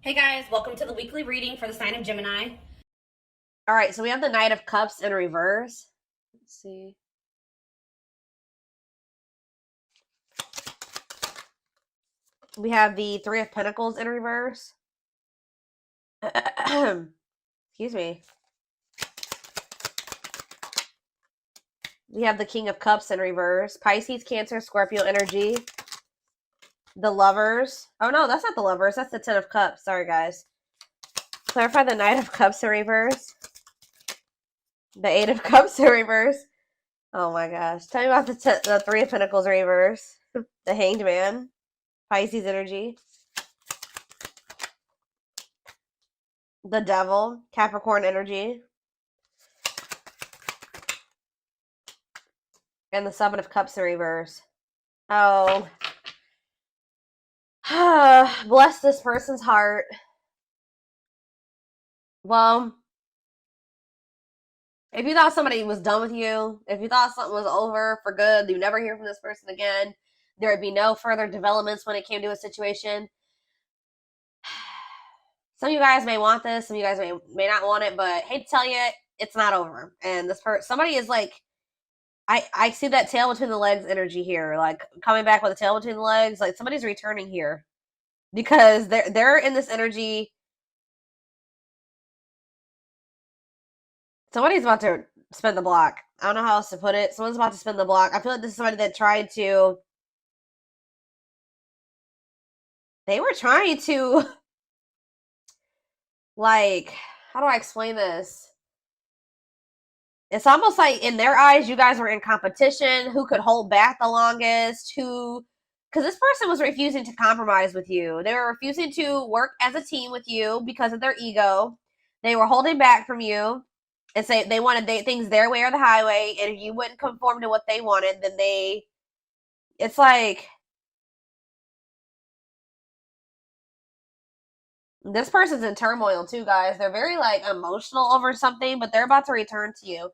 Hey guys, welcome to the weekly reading for the sign of Gemini. All right, so we have the Knight of Cups in reverse. Let's see. We have the Three of Pentacles in reverse. Excuse me. We have the King of Cups in reverse. Pisces, Cancer, Scorpio energy. The Lovers. Oh no, that's not the Lovers. That's the Ten of Cups. Sorry, guys. Clarify the Knight of Cups in reverse. The Eight of Cups in reverse. Oh my gosh. Tell me about the Three of Pentacles in reverse. The Hanged Man. Pisces energy. The Devil. Capricorn energy. And the Seven of Cups in reverse. Oh. Bless this person's heart. Well, if you thought somebody was done with you, if you thought something was over for good, you never hear from this person again, there would be no further developments when it came to a situation. Some of you guys may want this, some of you guys may not want it, but hate to tell you, it's not over. And this person, somebody is like, I see that tail between the legs energy here, like coming back with a tail between the legs, like somebody's returning here because they're in this energy. Somebody's about to spin the block. I don't know how else to put it. Someone's about to spin the block. I feel like this is somebody that tried to. They were trying to. Like, how do I explain this? It's almost like in their eyes, you guys were in competition. Who could hold back the longest? Who. Because this person was refusing to compromise with you. They were refusing to work as a team with you because of their ego. They were holding back from you and say they wanted things their way or the highway. And if you wouldn't conform to what they wanted, then they. It's like. This person's in turmoil too, guys. They're very like emotional over something, but they're about to return to you.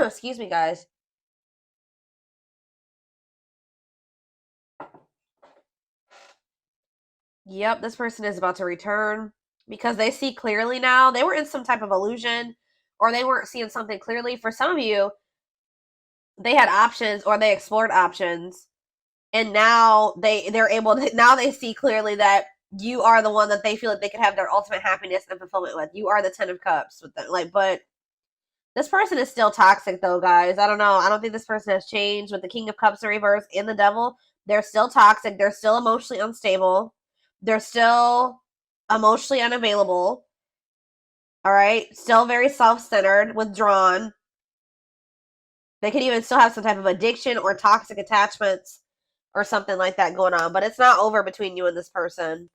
Excuse me, guys. Yep, this person is about to return because they see clearly now. They were in some type of illusion or they weren't seeing something clearly. For some of you, they had options or they explored options. And now they're able to now they see clearly that you are the one that they feel like they could have their ultimate happiness and fulfillment with. You are the Ten of Cups with them. Like, but this person is still toxic though, guys. I don't know. I don't think this person has changed with the King of Cups in reverse and the Devil. They're still toxic. They're still emotionally unstable. They're still emotionally unavailable. All right. Still very self-centered, withdrawn. They could even still have some type of addiction or toxic attachments or something like that going on. But it's not over between you and this person.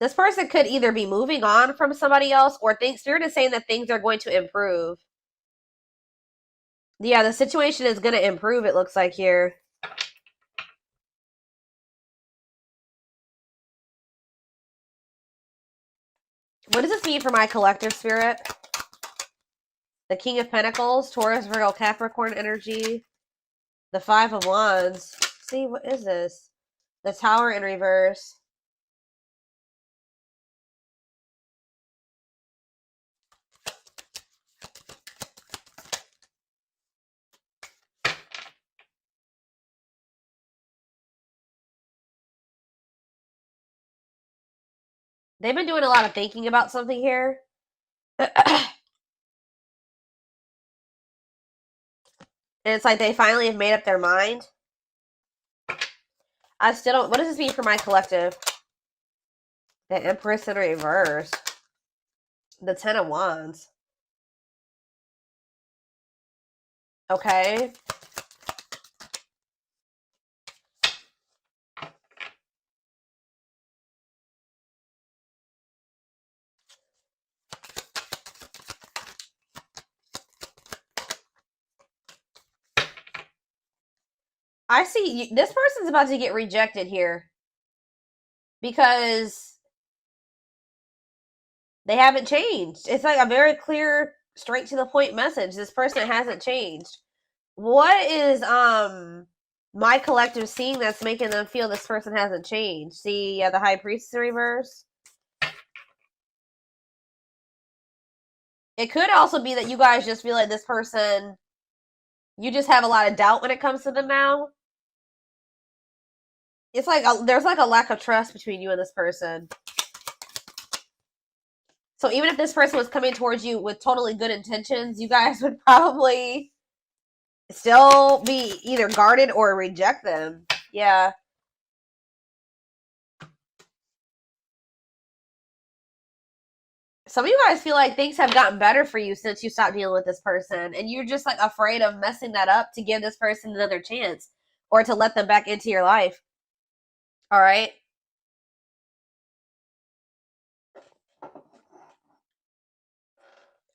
This person could either be moving on from somebody else or Spirit is saying that things are going to improve. Yeah, the situation is going to improve, it looks like here. What does this mean for my collective spirit? The King of Pentacles, Taurus, Virgo, Capricorn energy. The Five of Wands. See, what is this? The Tower in reverse. They've been doing a lot of thinking about something here. And it's like they finally have made up their mind. I still don't. What does this mean for my collective? The Empress in reverse. The Ten of Wands. Okay. I see this person's about to get rejected here because they haven't changed. It's like a very clear, straight to the point message. This person hasn't changed. What is my collective seeing that's making them feel this person hasn't changed? See, yeah, the High Priestess reverse. It could also be that you guys just feel like this person, you just have a lot of doubt when it comes to them now. It's like there's like a lack of trust between you and this person. So even if this person was coming towards you with totally good intentions, you guys would probably still be either guarded or reject them. Yeah. Some of you guys feel like things have gotten better for you since you stopped dealing with this person, and you're just like afraid of messing that up to give this person another chance or to let them back into your life. All right.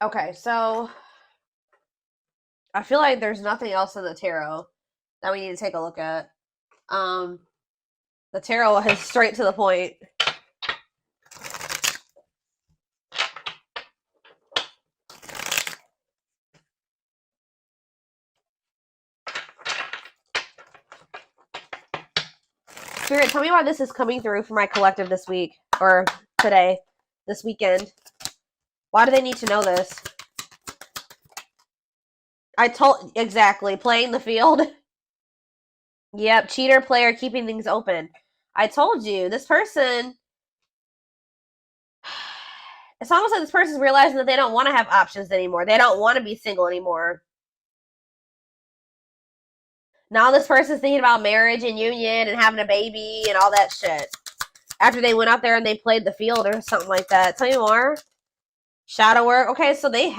Okay, so I feel like there's nothing else in the tarot that we need to take a look at. The tarot is straight to the point. Spirit, tell me why this is coming through for my collective this week, or today, this weekend. Why do they need to know this? Exactly, playing the field. Yep, cheater player keeping things open. I told you, this person, it's almost like this person's realizing that they don't want to have options anymore. They don't want to be single anymore. Now this person's thinking about marriage and union and having a baby and all that shit. After they went out there and they played the field or something like that. Tell me more. Shadow work. Okay, so they've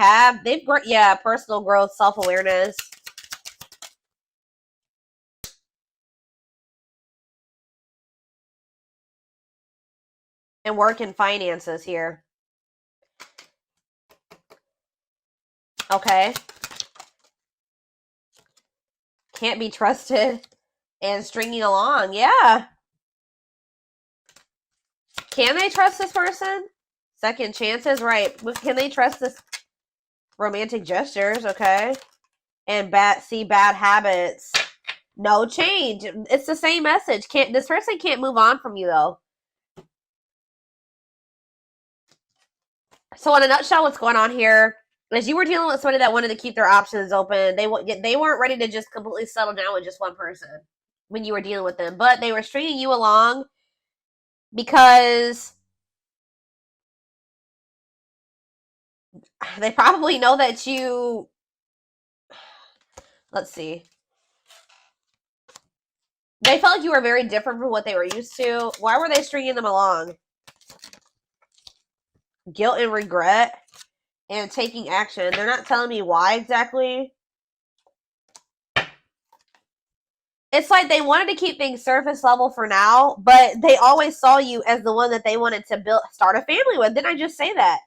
personal growth, self-awareness. And work and finances here. Okay. Can't be trusted. And stringing along. Yeah. Can they trust this person? Second chances, right. Can they trust this? Romantic gestures, okay. And bad habits. No change. It's the same message. This person can't move on from you, though. So in a nutshell, what's going on here is you were dealing with somebody that wanted to keep their options open. They weren't ready to just completely settle down with just one person when you were dealing with them. But they were stringing you along because they probably know that you... Let's see. They felt like you were very different from what they were used to. Why were they stringing them along? Guilt and regret and taking action. They're not telling me why exactly. It's like they wanted to keep things surface level for now, but they always saw you as the one that they wanted to start a family with. Didn't I just say that?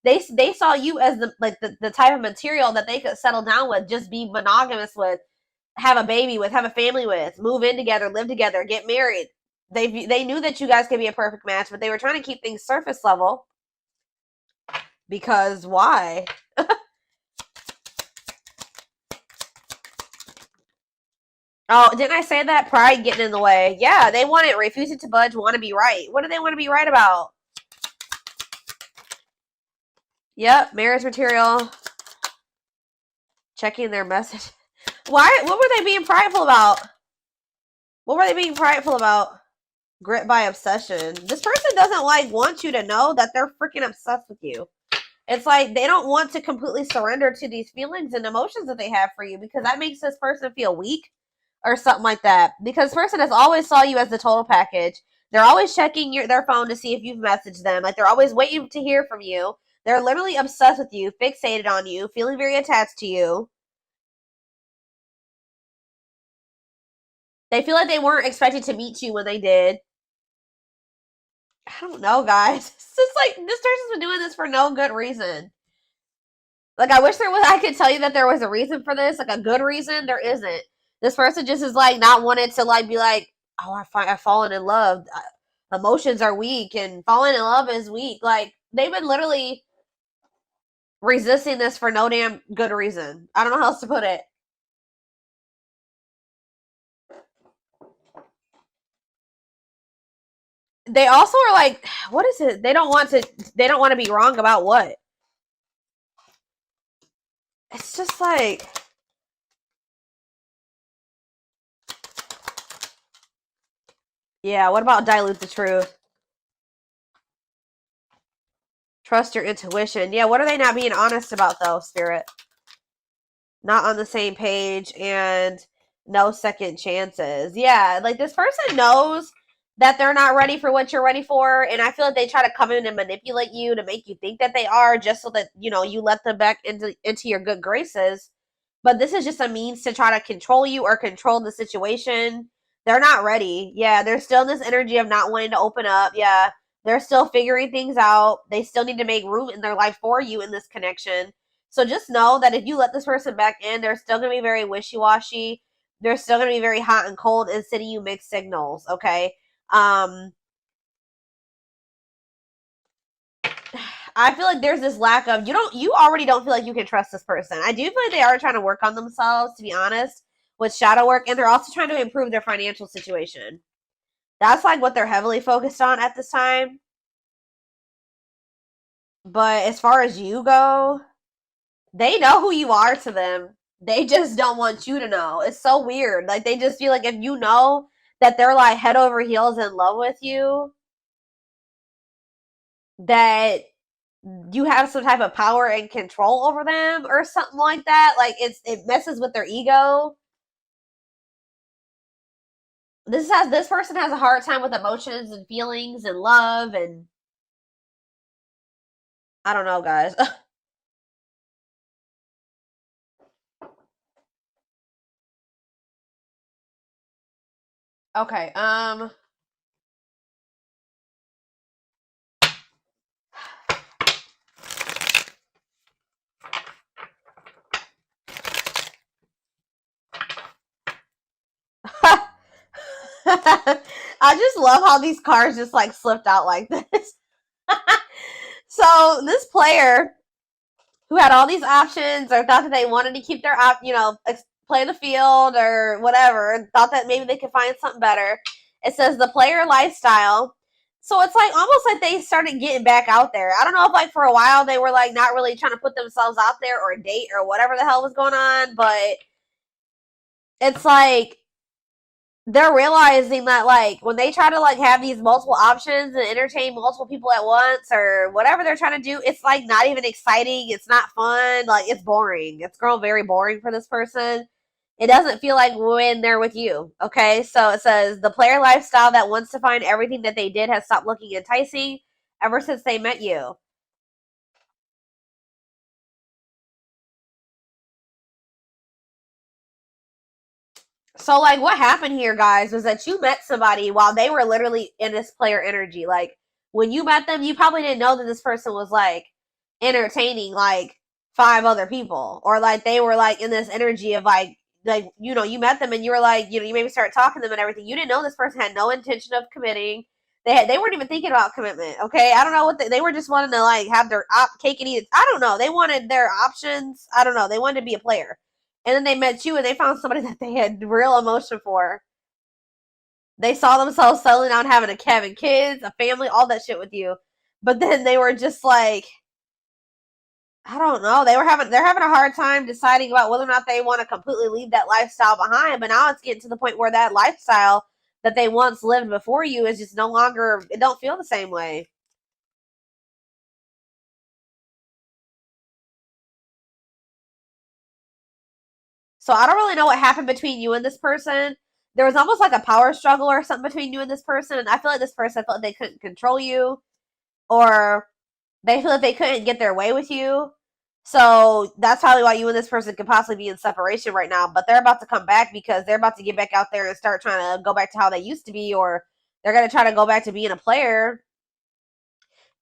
They saw you as the type of material that they could settle down with, just be monogamous with, have a baby with, have a family with, move in together, live together, get married. They knew that you guys could be a perfect match, but they were trying to keep things surface level. Because why? Oh, didn't I say that? Pride getting in the way. Yeah, they want it. Refusing to budge, want to be right. What do they want to be right about? Yep, marriage material. Checking their message. Why? What were they being prideful about? What were they being prideful about? Grit by obsession. This person doesn't want you to know that they're freaking obsessed with you. It's like they don't want to completely surrender to these feelings and emotions that they have for you, because that makes this person feel weak or something like that. Because this person has always saw you as the total package. They're always checking their phone to see if you've messaged them. Like, they're always waiting to hear from you. They're literally obsessed with you, fixated on you, feeling very attached to you. They feel like they weren't expected to meet you when they did. I don't know, guys. It's just like, this person's been doing this for no good reason. Like, I wish I could tell you that there was a reason for this, like a good reason. There isn't. This person just is like not wanted to be like, oh, I've fallen in love. Emotions are weak, and falling in love is weak. Like, they've been literally resisting this for no damn good reason. I don't know how else to put it. they also are like, what is it? They don't want to be wrong about what? It's just like, yeah, what about dilute the truth? Trust your intuition. Yeah, what are they not being honest about though, Spirit? Not on the same page and no second chances. Yeah, like this person knows that they're not ready for what you're ready for, and I feel like they try to come in and manipulate you to make you think that they are, just so that, you know, you let them back into your good graces. But this is just a means to try to control you or control the situation. They're not ready. Yeah, they're still in this energy of not wanting to open up. Yeah, they're still figuring things out. They still need to make room in their life for you in this connection. So just know that if you let this person back in, they're still going to be very wishy-washy. They're still going to be very hot and cold and sending you mixed signals, okay? I feel like there's this lack of, you already don't feel like you can trust this person. I do feel like they are trying to work on themselves, to be honest, with shadow work, and they're also trying to improve their financial situation. That's like what they're heavily focused on at this time. But as far as you go, they know who you are to them. They just don't want you to know. It's so weird. Like, they just feel like if you know that they're like head over heels in love with you, that you have some type of power and control over them or something like that. Like, it messes with their ego. This person has a hard time with emotions and feelings and love, and I don't know, guys. Okay, I just love how these cards just like slipped out like this. So this player who had all these options, or thought that they wanted to keep their play the field or whatever, and thought that maybe they could find something better. It says the player lifestyle. So it's like almost like they started getting back out there. I don't know if like for a while they were like not really trying to put themselves out there or date or whatever the hell was going on, but it's like they're realizing that like when they try to like have these multiple options and entertain multiple people at once or whatever they're trying to do, it's like not even exciting. It's not fun. Like, it's boring. It's grown very boring for this person. It doesn't feel like when they're with you. Okay, so it says the player lifestyle that wants to find everything that they did has stopped looking enticing ever since they met you. So, like, what happened here, guys, was that you met somebody while they were literally in this player energy. Like, when you met them, you probably didn't know that this person was, like, entertaining, like, 5 other people. Or, like, they were, like, in this energy of, like, you know, you met them and you were, like, you know, you maybe started talking to them and everything. You didn't know this person had no intention of committing. They weren't even thinking about commitment, okay? I don't know what they were just wanting to, like, have their cake and eat it. I don't know. They wanted their options. I don't know. They wanted to be a player. And then they met you and they found somebody that they had real emotion for. They saw themselves settling down, having having kids, a family, all that shit with you. But then they were just like, I don't know. They're having a hard time deciding about whether or not they want to completely leave that lifestyle behind. But now it's getting to the point where that lifestyle that they once lived before you is just no longer, it don't feel the same way. So I don't really know what happened between you and this person. There was almost like a power struggle or something between you and this person. And I feel like this person felt like they couldn't control you, or they feel like they couldn't get their way with you. So that's probably why you and this person could possibly be in separation right now. But they're about to come back because they're about to get back out there and start trying to go back to how they used to be, or they're going to try to go back to being a player.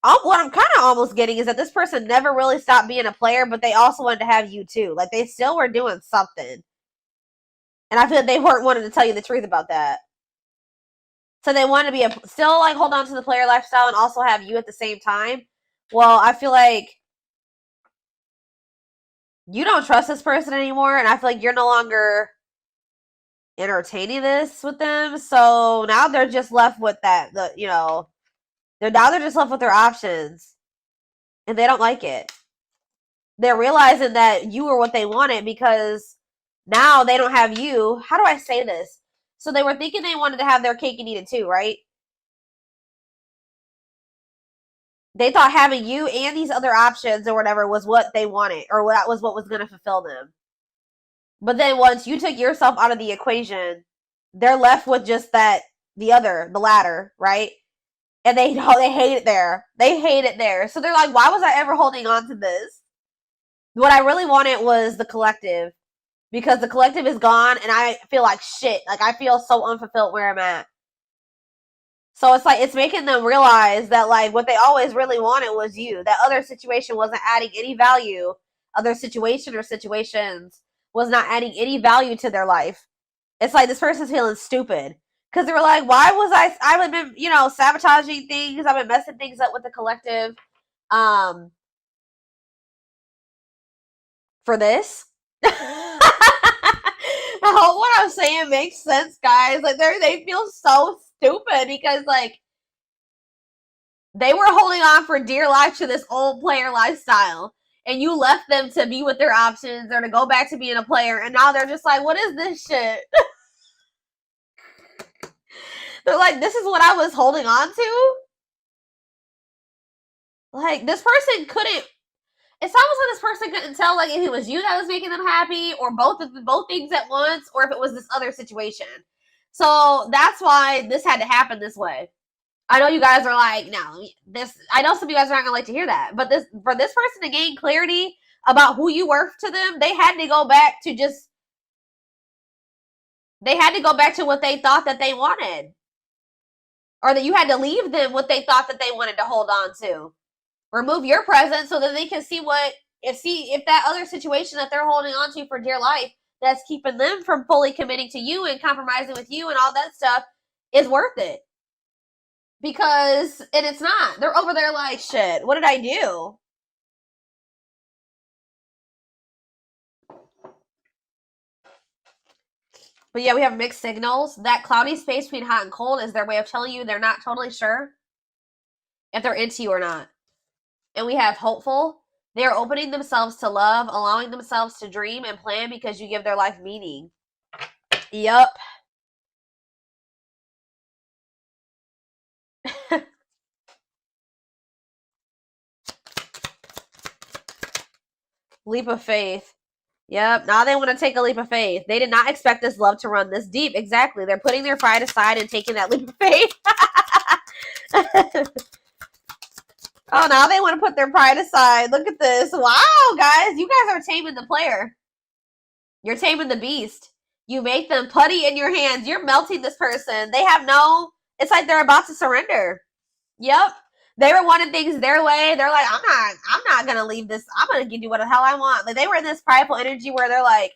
What I'm kind of almost getting is that this person never really stopped being a player, but they also wanted to have you too. Like, they still were doing something. And I feel like they weren't wanting to tell you the truth about that. So they want to be still like hold on to the player lifestyle and also have you at the same time. Well, I feel like you don't trust this person anymore, and I feel like you're no longer entertaining this with them. So now they're just left with that, They're just left with their options. And they don't like it. They're realizing that you were what they wanted because now they don't have you. How do I say this? So they were thinking they wanted to have their cake and eat it too, right? They thought having you and these other options or whatever was what they wanted, or that was what was going to fulfill them. But then once you took yourself out of the equation, they're left with just the latter, right? And they hate it there. They hate it there. So they're like, why was I ever holding on to this? What I really wanted was the collective, because the collective is gone and I feel like shit. Like, I feel so unfulfilled where I'm at. So it's like, it's making them realize that, like, what they always really wanted was you. That other situation wasn't adding any value. Other situation or situations was not adding any value to their life. It's like this person's feeling stupid. Because they were like, why was I've been, sabotaging things. I've been messing things up with the collective. For this. I hope what I'm saying makes sense, guys. Like, they feel so stupid because, like, they were holding on for dear life to this old player lifestyle, and you left them to be with their options or to go back to being a player, and now they're just like, what is this shit? They're like, this is what I was holding on to? Like, this person couldn't. It's almost like this person couldn't tell, like, if it was you that was making them happy, or both things at once, or if it was this other situation. So that's why this had to happen this way. I know you guys are like, no, this. I know some of you guys are not gonna like to hear that, but for this person to gain clarity about who you were to them, they had to go back to what they thought that they wanted, or that you had to leave them what they thought that they wanted to hold on to. Remove your presence so that they can see if that other situation that they're holding on to for dear life that's keeping them from fully committing to you and compromising with you and all that stuff is worth it. And it's not. They're over there like, shit, what did I do? But yeah, we have mixed signals. That cloudy space between hot and cold is their way of telling you they're not totally sure if they're into you or not. And we have hopeful. They are opening themselves to love, allowing themselves to dream and plan because you give their life meaning. Yup. Leap of faith. Yep. Now they want to take a leap of faith. They did not expect this love to run this deep. Exactly. They're putting their pride aside and taking that leap of faith. Oh, now they want to put their pride aside. Look at this. Wow, guys. You guys are taming the player. You're taming the beast. You make them putty in your hands. You're melting this person. They have it's like they're about to surrender. Yep. They were wanting things their way. They're like, I'm not going to leave this. I'm going to do what the hell I want. Like, they were in this prideful energy where they're like,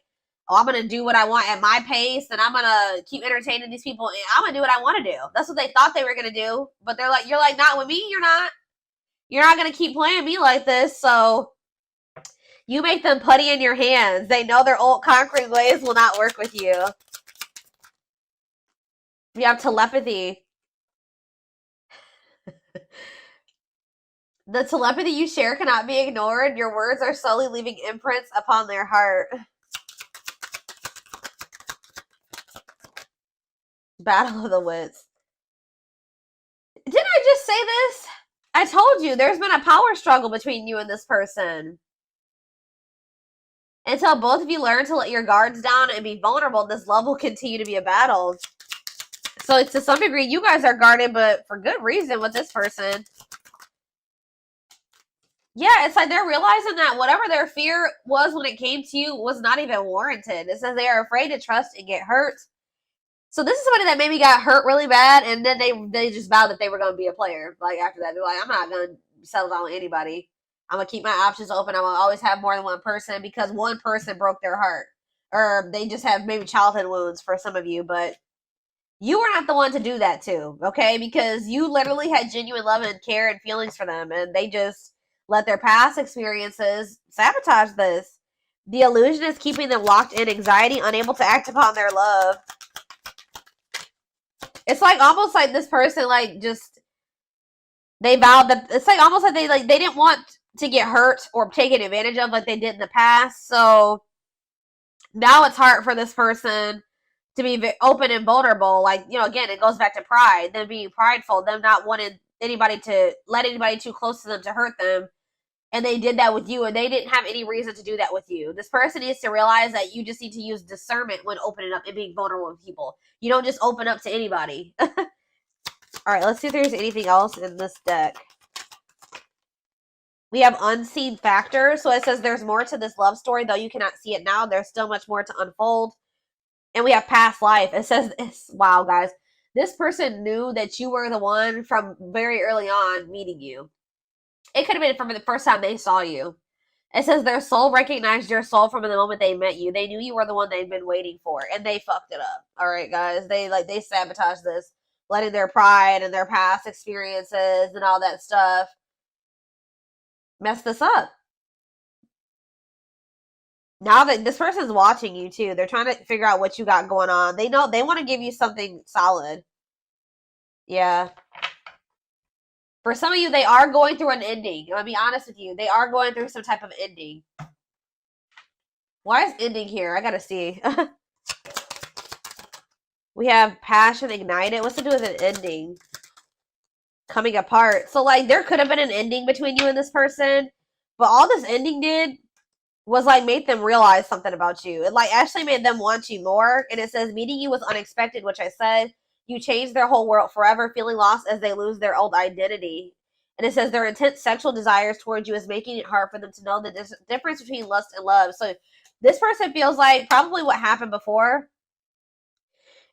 oh, I'm going to do what I want at my pace, and I'm going to keep entertaining these people, and I'm going to do what I want to do. That's what they thought they were going to do. But you're like, not with me, you're not. You're not going to keep playing me like this, so you make them putty in your hands. They know their old conquering ways will not work with you. We have telepathy. The telepathy you share cannot be ignored. Your words are slowly leaving imprints upon their heart. Battle of the wits. Didn't I just say this? I told you, there's been a power struggle between you and this person. Until both of you learn to let your guards down and be vulnerable, this love will continue to be a battle. So to some degree, you guys are guarded, but for good reason with this person. Yeah, it's like they're realizing that whatever their fear was when it came to you was not even warranted. It says they are afraid to trust and get hurt. So this is somebody that maybe got hurt really bad, and then they just vowed that they were going to be a player. Like, after that, they're like, I'm not going to settle down with anybody. I'm going to keep my options open. I'm going to always have more than one person because one person broke their heart. Or they just have maybe childhood wounds for some of you, but you were not the one to do that to, okay? Because you literally had genuine love and care and feelings for them, and they just let their past experiences sabotage this. The illusion is keeping them locked in anxiety, unable to act upon their love. It's like almost like this person, like, just They vowed that it's like almost like they didn't want to get hurt or taken advantage of like they did in the past. So now it's hard for this person to be open and vulnerable. Like, you know, again, it goes back to pride, them being prideful, them not wanting anybody to let anybody too close to them to hurt them. And they did that with you, and they didn't have any reason to do that with you. This person needs to realize that you just need to use discernment when opening up and being vulnerable with people. You don't just open up to anybody. All right, let's see if there's anything else in this deck. We have unseen factors. So it says there's more to this love story, though you cannot see it now. There's still much more to unfold. And we have past life. It says, wow, guys. This person knew that you were the one from very early on meeting you. It could have been from the first time they saw you. It says their soul recognized your soul from the moment they met you. They knew you were the one they'd been waiting for, and they fucked it up. All right, guys. They sabotaged this, letting their pride and their past experiences and all that stuff mess this up. Now that this person's watching you too, they're trying to figure out what you got going on. They know they want to give you something solid. Yeah. For some of you, they are going through an ending. I'll be honest with you. They are going through some type of ending. Why is ending here? I gotta see. We have passion ignited. What's to do with an ending? Coming apart. So, like, there could have been an ending between you and this person. But all this ending did was, like, made them realize something about you. It, like, actually made them want you more. And it says, meeting you was unexpected, which I said. You change their whole world forever, feeling lost as they lose their old identity. And it says their intense sexual desires towards you is making it hard for them to know the difference between lust and love. So this person feels like probably what happened before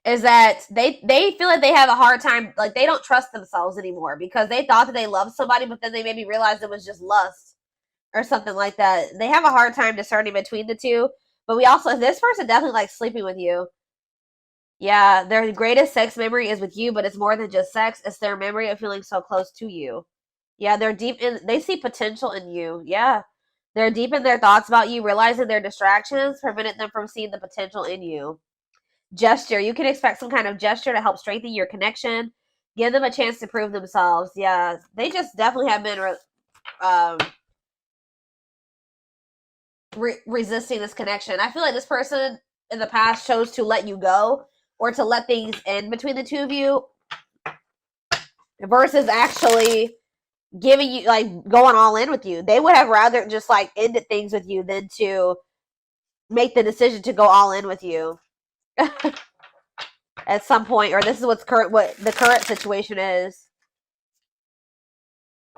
is that they feel like they have a hard time, like they don't trust themselves anymore because they thought that they loved somebody, but then they maybe realized it was just lust or something like that. They have a hard time discerning between the two. But we also, this person definitely likes sleeping with you. Yeah, their greatest sex memory is with you, but it's more than just sex. It's their memory of feeling so close to you. Yeah, they're deep in, they see potential in you. Yeah. They're deep in their thoughts about you, realizing their distractions prevented them from seeing the potential in you. Gesture. You can expect some kind of gesture to help strengthen your connection. Give them a chance to prove themselves. Yeah, they just definitely have been resisting this connection. I feel like this person in the past chose to let you go or to let things end between the two of you versus actually giving you, like, going all in with you. They would have rather just, like, ended things with you than to make the decision to go all in with you at some point, or this is what the current situation is.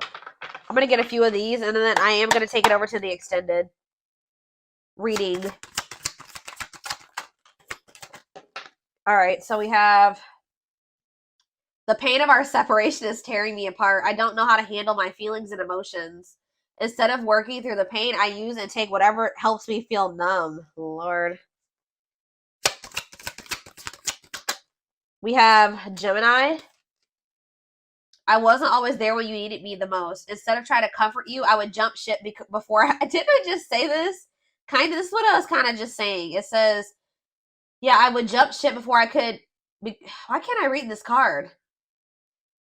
I'm going to get a few of these, and then I am going to take it over to the extended reading. All right, so we have the pain of our separation is tearing me apart. I don't know how to handle my feelings and emotions. Instead of working through the pain, I use and take whatever helps me feel numb. Lord. We have Gemini. I wasn't always there when you needed me the most. Instead of trying to comfort you, I would jump ship before didn't I just say this? This is what I was kind of just saying. It says, yeah, I would jump ship before I could. Why can't I read this card?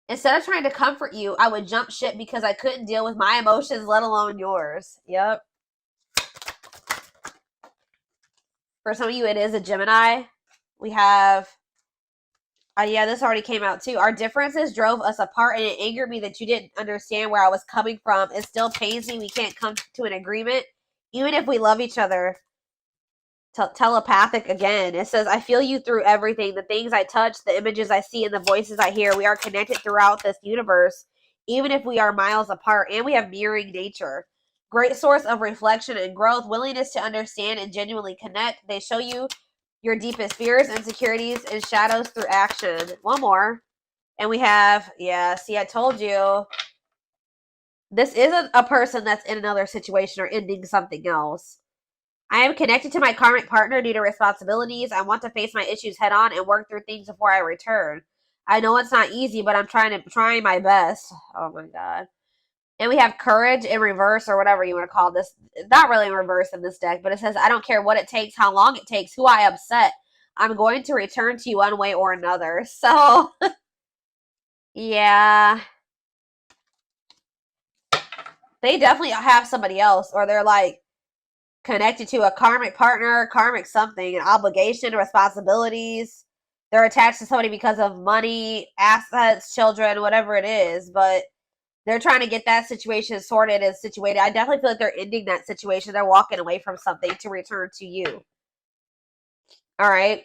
Instead of trying to comfort you, I would jump ship because I couldn't deal with my emotions, let alone yours. Yep. For some of you, it is a Gemini. We have, yeah, this already came out too. Our differences drove us apart, and it angered me that you didn't understand where I was coming from. It still pains me we can't come to an agreement, even if we love each other. Telepathic again. It says, I feel you through everything. The things I touch, the images I see, and the voices I hear. We are connected throughout this universe, even if we are miles apart, and we have mirroring nature. Great source of reflection and growth, willingness to understand and genuinely connect. They show you your deepest fears, insecurities, and shadows through action. One more. And we have, yeah, see, I told you. This isn't a person that's in another situation or ending something else. I am connected to my current partner due to responsibilities. I want to face my issues head on and work through things before I return. I know it's not easy, but I'm trying my best. Oh my God. And we have courage in reverse, or whatever you want to call this. Not really in reverse in this deck, but it says, I don't care what it takes, how long it takes, who I upset. I'm going to return to you one way or another. So, yeah. they definitely have somebody else, or they're like connected to a karmic partner, karmic something, an obligation, responsibilities. They're attached to somebody because of money, assets, children, whatever it is, but they're trying to get that situation sorted and situated. I definitely feel like they're ending that situation. They're walking away from something to return to you. All right.